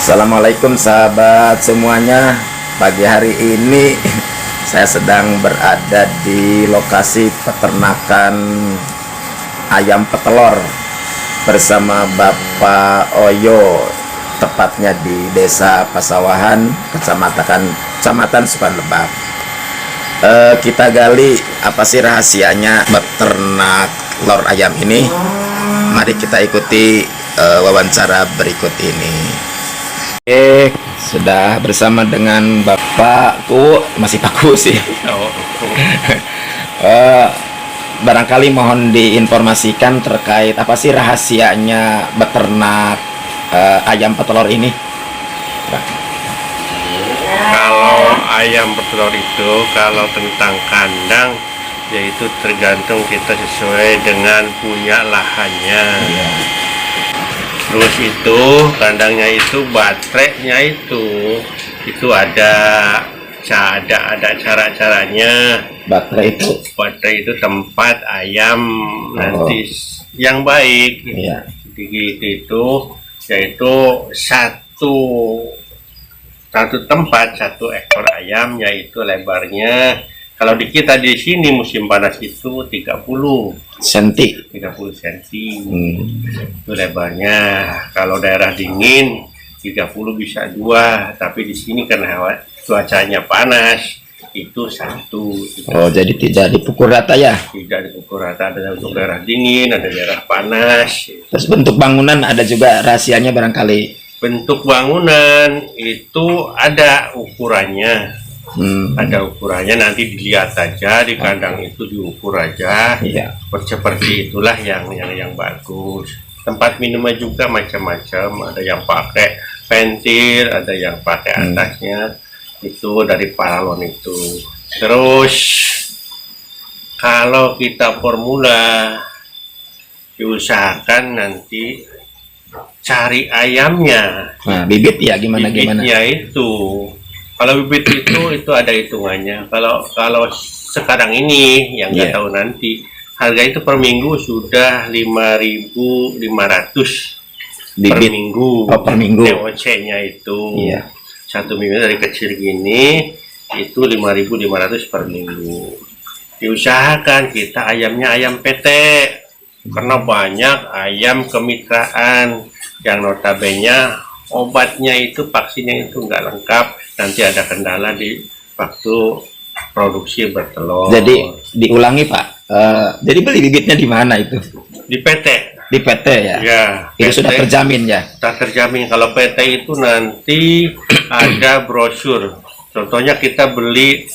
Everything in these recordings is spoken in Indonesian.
Assalamualaikum sahabat semuanya. Pagi hari ini saya sedang berada di lokasi peternakan ayam petelur bersama Bapak Oyo, tepatnya di Desa Pasawahan, Kecamatan Sukan Lebak. Kita gali apa sih rahasianya beternak telur ayam ini. Mari kita ikuti wawancara berikut ini. Oke, sudah bersama dengan Bapakku, masih Pakku sih. Barangkali mohon diinformasikan terkait apa sih rahasianya beternak ayam petelur ini. Kalau ayam petelur itu, kalau tentang kandang, yaitu tergantung kita sesuai dengan punya lahannya. Ya. Terus itu kandangnya itu baterainya itu ada cara-caranya. Baterai Baterai itu tempat ayam nanti yang baik. Ya. Sedikit itu yaitu satu tempat satu ekor ayam, yaitu lebarnya kalau di kita di sini musim panas itu 30 cm. Itu lebarnya. Kalau daerah dingin 30 bisa 2, tapi di sini karena cuacanya panas itu 1. Oh, jadi tidak dipukul rata ya? Tidak dipukul rata, ada untuk daerah dingin, ada daerah panas. Terus bentuk bangunan ada juga rahasianya barangkali. Bentuk bangunan itu ada ukurannya. Ada ukurannya, nanti dilihat aja di kandang itu, diukur aja. Iya. Seperti itulah yang bagus. Tempat minumnya juga macam-macam, ada yang pakai pentil, ada yang pakai atasnya itu dari paralon itu. Terus kalau kita formula, diusahakan nanti cari ayamnya. Nah, bibit ya gimana? Bibitnya itu, kalau bibit itu ada hitungannya. Kalau sekarang ini yang nggak tahu nanti, harga itu per minggu sudah 5.500 per minggu. Oh, per minggu. TOC-nya itu. Iya. Satu minggu dari kecil gini itu 5.500 per minggu. Diusahakan kita ayamnya ayam PT, karena banyak ayam kemitraan yang notabene obatnya itu, vaksinnya itu nggak lengkap, nanti ada kendala di waktu produksi bertelur. Jadi diulangi Pak, jadi beli bibitnya di mana itu? Di PT. Di PT ya? Ya. Itu PT, sudah terjamin ya? sudah terjamin. Kalau PT itu nanti ada brosur. Contohnya kita beli,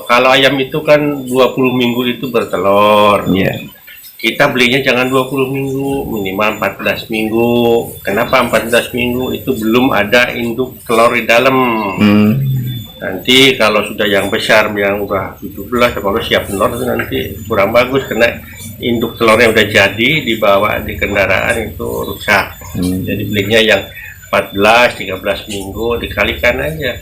kalau ayam itu kan 20 minggu itu bertelur. Iya. Kita belinya jangan 20 minggu, minimal 14 minggu. Kenapa 14 minggu? Itu belum ada induk telur di dalam. Nanti kalau sudah yang besar, yang udah 17, kalau siap telur itu nanti kurang bagus, karena induk telurnya udah jadi, dibawa di kendaraan itu rusak. Jadi belinya yang 14, 13 minggu, dikalikan aja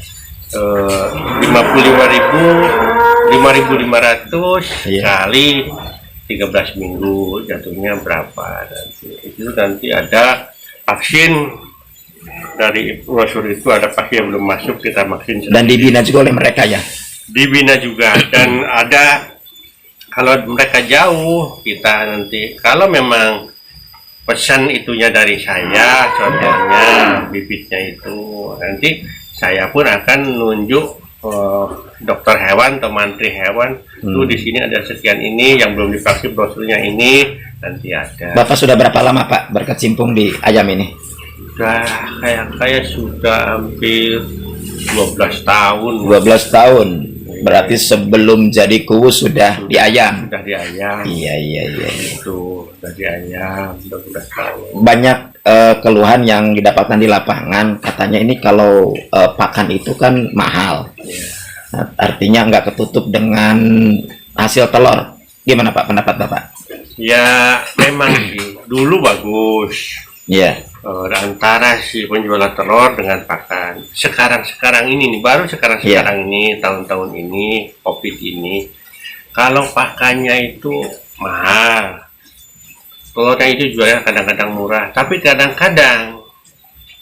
5.500 kali 13 minggu, jatuhnya berapa nanti. Itu nanti ada vaksin dari brosur itu, ada vaksin yang belum masuk, kita vaksin. Dan dibina juga oleh mereka ya? Dibina juga, dan ada kalau mereka jauh, kita nanti kalau memang pesan itunya dari saya, contohnya bibitnya itu, nanti saya pun akan nunjuk dokter hewan atau mantri hewan. Tuh di sini ada sekian ini yang belum divaksin, brosurnya ini nanti ada. Bapak sudah berapa lama Pak berkecimpung di ayam ini? Sudah kayak sudah hampir 12 tahun. 12 tahun. Berarti sebelum jadi kuus sudah di ayam. Sudah di ayam. Iya. Itu sudah di ayam 12 tahun. Banyak keluhan yang didapatkan di lapangan, katanya ini kalau pakan itu kan mahal. Nah, artinya nggak ketutup dengan hasil telur. Gimana Pak pendapat Bapak? Ya memang sih, dulu bagus. Iya. Antara si penjual telur dengan pakan. Sekarang ini nih, baru sekarang ini, tahun-tahun ini, COVID ini, kalau pakannya itu mahal, telurnya itu jualnya kadang-kadang murah, tapi kadang-kadang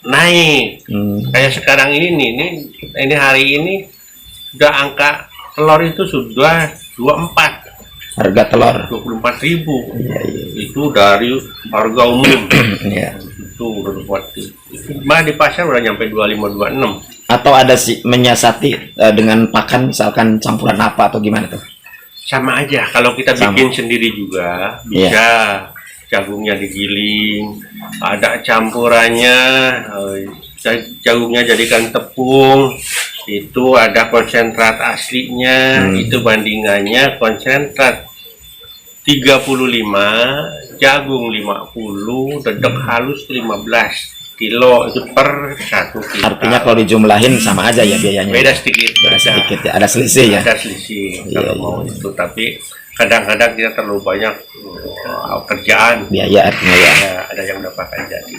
naik. Kayak sekarang ini hari ini sudah angka telur itu sudah 24. Harga telur 24.000. iya. Itu dari harga umum. Iya. Itu udah 24. Malah di pasar udah nyampe 25-26. Atau ada sih menyiasati dengan pakan misalkan campuran apa atau gimana tuh? Sama aja kalau kita Sama. bikin sendiri juga bisa. Jagungnya digiling, ada campurannya, jagungnya jadikan tepung, itu ada konsentrat aslinya, itu bandingannya konsentrat 35, jagung 50, dedek halus 15 kilo itu per 1 kilo. Artinya kalau dijumlahin sama aja ya biayanya. Beda sedikit, Beda sedikit ya, ada selisih ya. ada selisih Iya, kalau mau itu, tapi kadang-kadang kita terlalu banyak kerjaan, Biaya artinya ya. ada yang dapatkan jadi.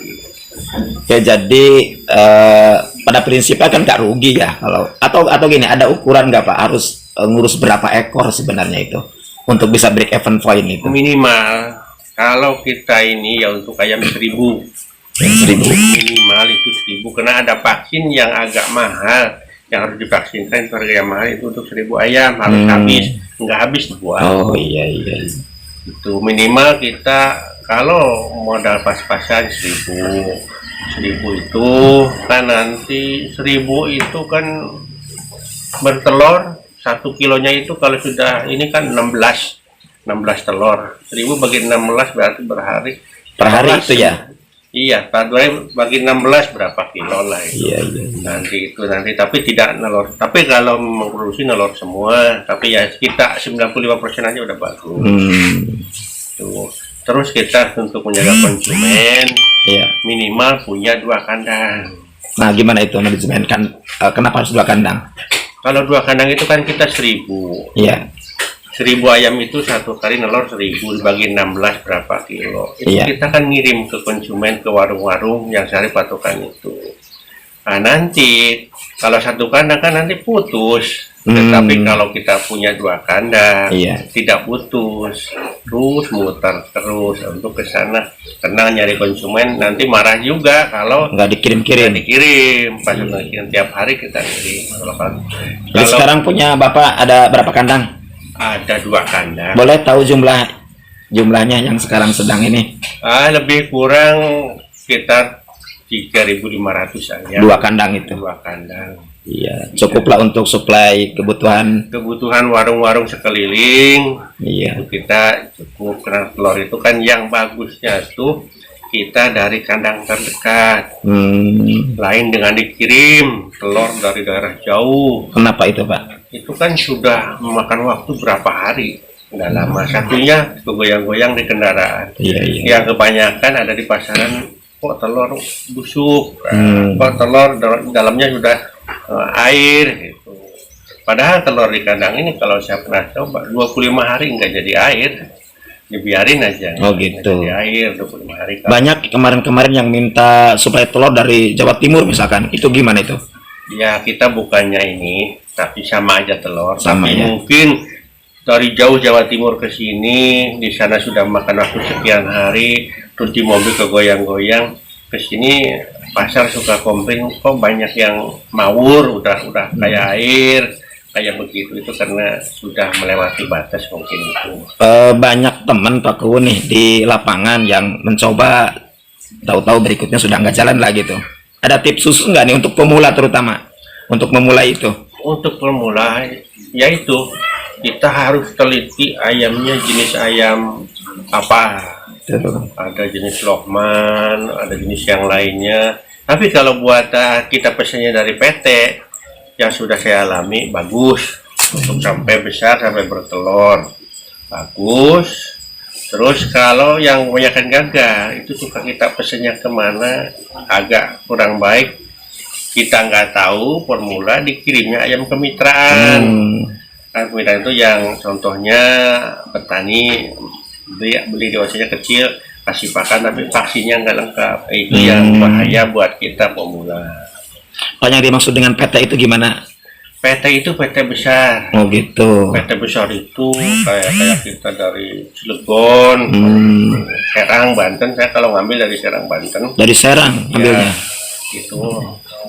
Oke, jadi pada prinsipnya kan nggak rugi ya kalau atau gini, ada ukuran nggak Pak, harus ngurus berapa ekor sebenarnya itu untuk bisa break even point itu? Minimal kalau kita ini ya untuk ayam 1000, 1.000. minimal itu 1000, karena ada vaksin yang agak mahal yang harus divaksinkan, itu harga yang mahal itu untuk 1000 ayam harus habis, nggak habis dibuang. Oh iya. Itu minimal kita kalau modal pas-pasan 1000 itu kan nanti 1000 itu kan bertelur 1 kilonya itu kalau sudah ini kan 16 telur, 1000 bagi 16 berarti Per hari 16. itu ya. Iya, bagi 16 berapa kilo lah itu. Iya. Nanti tapi tidak nelor. Tapi kalau memproduksi nelor semua, tapi ya kita 95% aja udah bagus. Tuh. Terus kita untuk menjaga konsumen, Iya. minimal punya 2 kandang. Nah, gimana itu manajemen kan? Kenapa harus 2 kandang? Kalau 2 kandang itu kan kita 1000. Iya. 1000 ayam itu 1 kali nelor 1000 dibagi 16 berapa kilo. Itu Iya. kita kan ngirim ke konsumen, ke warung-warung yang cari patokan itu. Nah, nanti kalau 1 kandang kan nanti putus. Tetapi kalau kita punya 2 kandang, Iya. tidak putus, terus muter terus untuk ke sana. Karena nyari konsumen nanti marah juga kalau Nggak dikirim-kirim. dikirim. Pas kirim tiap hari kita kirim. Jadi sekarang punya Bapak ada berapa kandang? Ada 2 kandang. Boleh tahu jumlahnya yang sekarang sedang ini? Lebih kurang sekitar 3.500 aja. 2 kandang itu. 2 kandang. Iya, cukuplah untuk suplai kebutuhan. Kebutuhan warung-warung sekeliling. Iya. Itu kita cukup, karena telur itu kan yang bagusnya tuh kita dari kandang terdekat. Lain dengan dikirim telur dari daerah jauh. Kenapa itu Pak? Itu kan sudah memakan waktu berapa hari. Nggak lama. Satunya kegoyang-goyang di kendaraan. Iya. Yang kebanyakan ada di pasaran, kok telur busuk, kok telur dalamnya sudah air gitu. Padahal telur di kandang ini kalau saya pernah coba 25 hari nggak jadi air, dibiarin aja. Oh gitu. Jadi air 25 hari. Banyak kemarin-kemarin yang minta supaya telur dari Jawa Timur misalkan, itu gimana itu? Ya kita bukannya ini, tapi sama aja telur. Sama tapi ya. mungkin dari jauh Jawa Timur ke sini, di sana sudah makan waktu sekian hari, terus di mobil kegoyang-goyang ke sini, pasar suka komplain kok banyak yang mawur, udah kayak air, kayak begitu. Itu karena sudah melewati batas mungkin itu. Banyak teman Pak Kuwu nih di lapangan yang mencoba, tahu-tahu berikutnya sudah nggak jalan lagi tuh. Ada tips khusus nggak nih untuk pemula, terutama untuk memulai itu? Untuk pemula, yaitu kita harus teliti ayamnya jenis ayam apa. Ada jenis Lokman, ada jenis yang lainnya. Tapi kalau buat kita pesannya dari PT yang sudah saya alami, bagus untuk sampai besar, sampai bertelur, bagus. Terus kalau yang kebanyakan gagal, itu suka kita pesannya kemana, agak kurang baik. Kita nggak tahu, formula dikirimnya ayam kemitraan. Kemitraan itu yang contohnya petani beli dosanya kecil, kasih pakan tapi vaksinnya nggak lengkap. Itu yang bahaya buat kita pemula. Yang dimaksud dengan PT itu gimana? PT itu PT besar. Oh gitu. PT besar itu kayak kita dari Cilegon, Serang, Banten. Saya kalau ngambil dari Serang, Banten. Dari Serang ambilnya. itu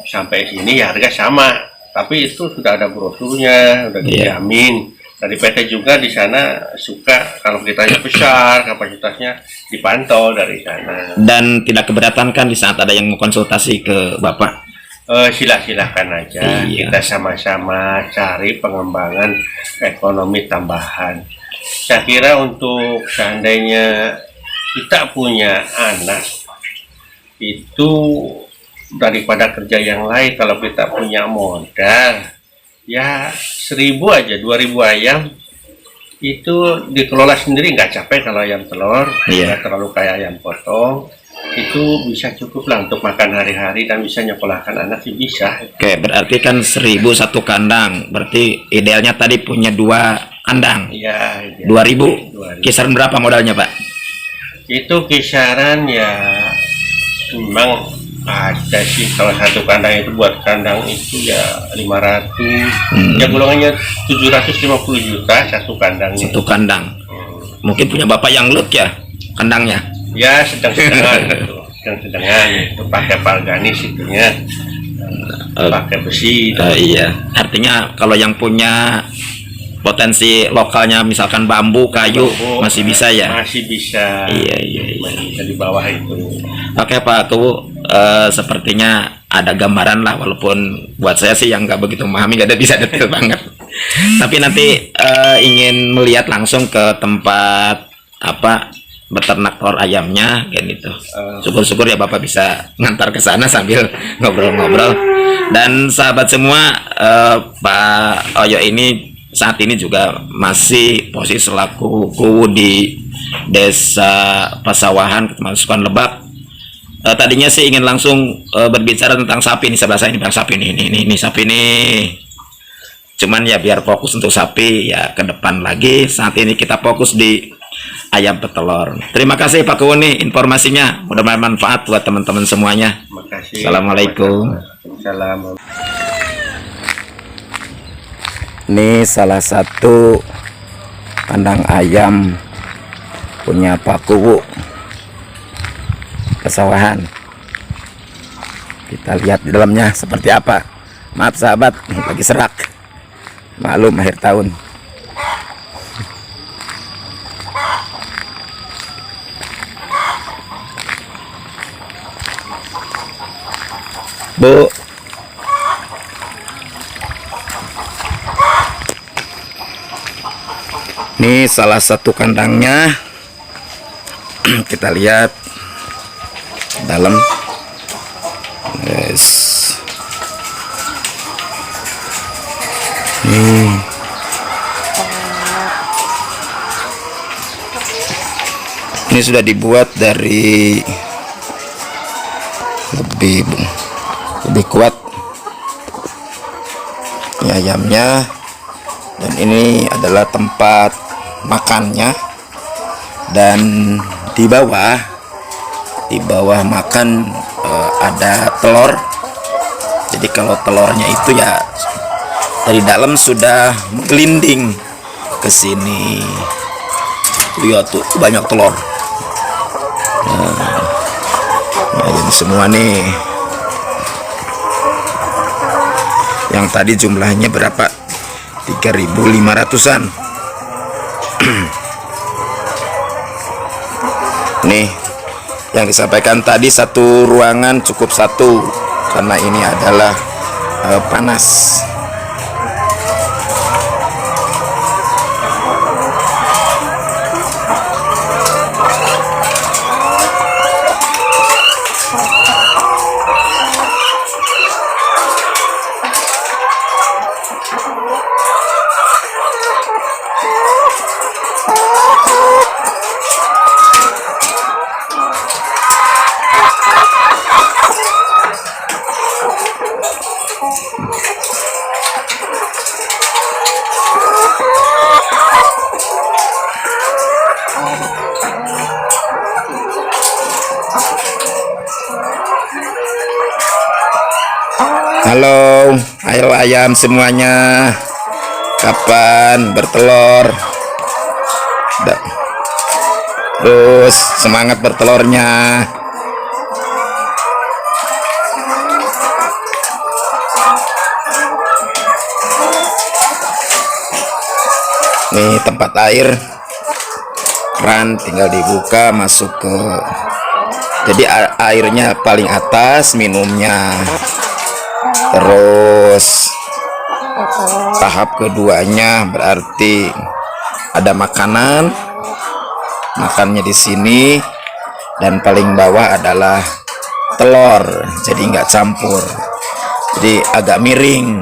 sampai sini ya harga sama, tapi itu sudah ada brosurnya, udah dijamin. Dari PT juga di sana suka kalau kita besar kapasitasnya dipantau dari sana. Dan tidak keberatan kan di saat ada yang mau konsultasi ke Bapak? Silahkan aja, kita sama-sama cari pengembangan ekonomi tambahan. Saya kira untuk seandainya kita punya anak itu daripada kerja yang lain, kalau kita punya modal ya 1.000 aja, 2.000 ayam itu dikelola sendiri, nggak capek. Kalau ayam telur nggak terlalu kayak ayam potong, itu bisa cukup lah untuk makan hari-hari dan bisa nyekolahkan anak sih bisa. Oke, berarti kan 1.000 satu kandang, berarti idealnya tadi punya 2 kandang. Iya. 2.000. Kisaran berapa modalnya, Pak? Itu kisaran ya memang ada sih, kalau satu kandang itu buat kandang itu ya 500, ya golongannya 750 juta satu kandangnya. Satu kandang. Mungkin punya Bapak yang lut ya kandangnya? Ya sedang-sedangan gitu. Sedang-sedangan itu pakai palganis itunya, pakai besi. Iya, artinya kalau yang punya potensi lokalnya misalkan bambu, kayu, masih bisa ya? Masih bisa. Iya. Masih bisa di bawah itu. Oke Pak Kuwu, sepertinya ada gambaran lah, walaupun buat saya sih yang nggak begitu memahami, nggak ada bisa detail banget. Tapi nanti ingin melihat langsung ke tempat beternak telur ayamnya kayak gitu. Syukur-syukur ya Bapak bisa ngantar ke sana sambil ngobrol-ngobrol. Dan sahabat semua, Pak Oyo ini saat ini juga masih posisi selaku Kuwu di Desa Pasawahan, Kecamatan Sukan Lebak. Tadinya sih ingin langsung berbicara tentang sapi ini, sebelah saya ini bang sapi ini sapi ini. Cuman ya biar fokus untuk sapi ya ke depan lagi. Saat ini kita fokus di ayam petelur. Terima kasih Pak Kuwu nih informasinya. Mudah-mudahan manfaat buat teman-teman semuanya. Terima kasih. Assalamualaikum. Salam. Ini salah satu kandang ayam punya Pak Kuwu Pasawahan. Kita lihat di dalamnya seperti apa. Maaf sahabat, lagi serak. Maklum akhir tahun. Bu, ini salah satu kandangnya. Kita lihat dalam. Yes. Ini sudah dibuat dari lebih kuat ini ayamnya, dan ini adalah tempat makannya. Dan di bawah makan ada telur. Jadi kalau telurnya itu ya dari dalam sudah menggelinding ke sini. Lihat tuh banyak telur. Nah, ini semua nih. Yang tadi jumlahnya berapa? 3.500-an. Nih yang disampaikan tadi, satu ruangan cukup satu karena ini adalah panas. Halo, ayo ayam semuanya, kapan bertelur? Terus semangat bertelurnya. Nih tempat air, keran tinggal dibuka masuk ke, jadi airnya paling atas, minumnya. Terus tahap keduanya berarti ada makanan, makannya di sini, dan paling bawah adalah telur, jadi nggak campur, jadi agak miring.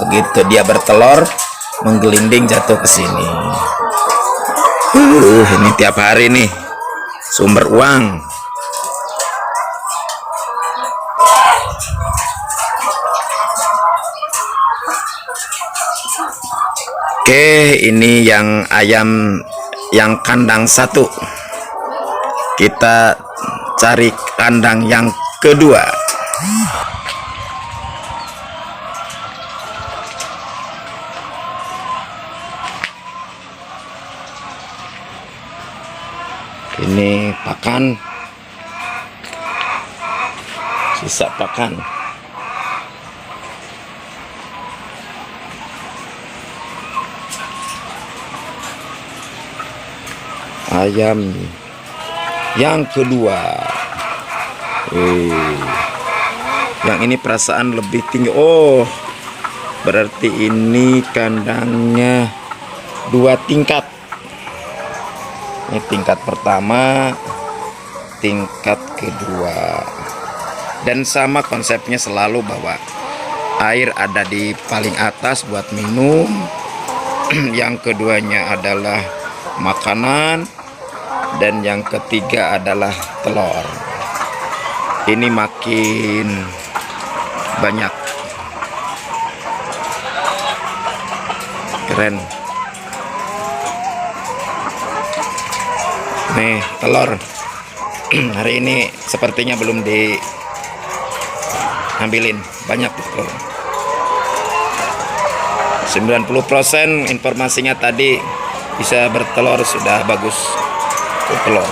Begitu dia bertelur, menggelinding jatuh ke sini. Ini tiap hari nih sumber uang. Oke, ini yang ayam yang kandang 1. Kita cari kandang yang kedua. Ini pakan, sisa pakan. Ayam yang kedua. Yang ini perasaan lebih tinggi. Oh, berarti ini kandangnya 2 tingkat. Ini tingkat pertama, tingkat kedua, dan sama konsepnya selalu bahwa air ada di paling atas buat minum, yang keduanya adalah makanan, dan yang ketiga adalah telur. Ini makin banyak, keren. Nih telur hari ini sepertinya belum diambilin, banyak telur. 90% informasinya tadi bisa bertelur, sudah bagus telur.